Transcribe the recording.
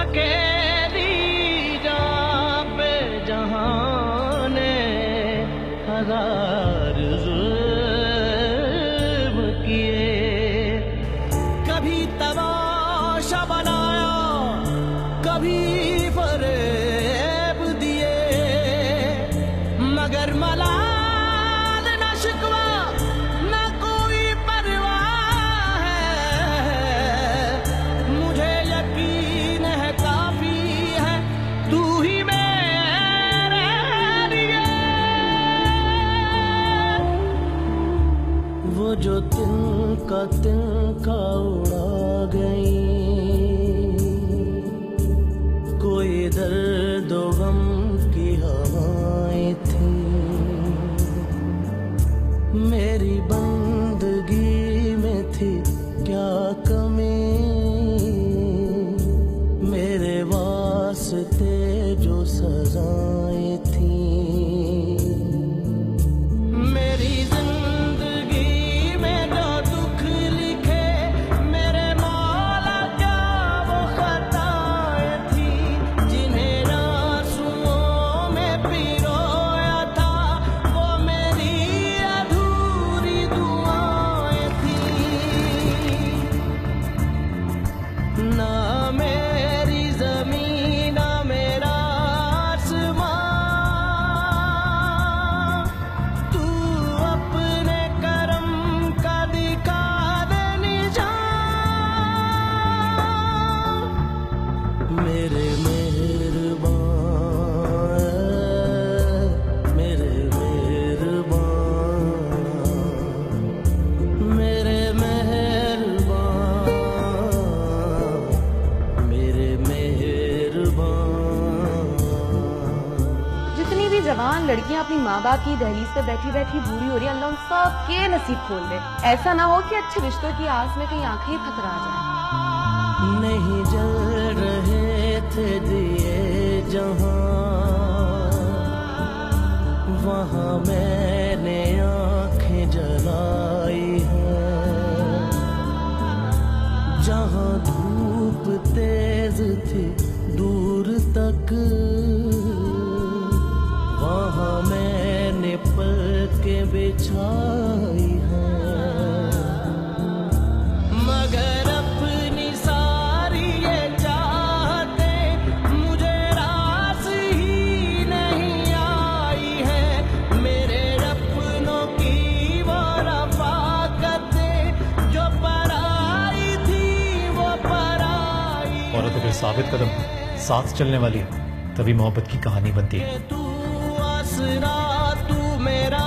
अकेली जान पे जहाने हजार जुल्म किए, कभी तमाशा बनाया, कभी फरेब दिए, मगर मलाल न शिकवा न कोई परवाह है। मुझे यकीन है काफी है तू ही मेरे लिए। वो जो तिनका उड़ा गई, कोई दर्द गम की हवाएं थी। मेरी बंदगी में थी क्या कमी, मेरे वास्ते जो सजाएं थी। मेरी जिंदगी में जो दुख लिखे मेरे मौला, क्या वो खताएं थी जिन्हें आंसुओं में पिरोया था। वो मेरी अधूरी दुआएं थी। ना मेरी जमीन ना मेरा आसमां, तू अपने करम का दिखा दे निशान। मेरे मेहरबान, मेरे मेहरबान, मेरे मेहरबान, मेरे मेहरबान। जितनी भी जवान लड़कियां अपनी माँ बाप की दहलीज पे बैठी बैठी बूढ़ी हो रही है, अल्लाह उन सब के नसीब खोल दे। ऐसा ना हो कि अच्छे रिश्तों की आस में कहीं आंखें ही फकरा जाए। नहीं जल रहे थे दिए जहां, वहां मैंने आंखें जलाई हैं। जहां धूप तेज थी दूर तक, वहां मैंने पलकें बिछाई हैं। मगर अपनी सारी ये चाहते मुझे रास ही नहीं आई है। मेरे अपनों की वो रफाकतें जो पराई थी वो पराई। औरत अगर साबित कदम साथ चलने वाली है तभी मोहब्बत की कहानी बनती है। तू आसरा तू मेरा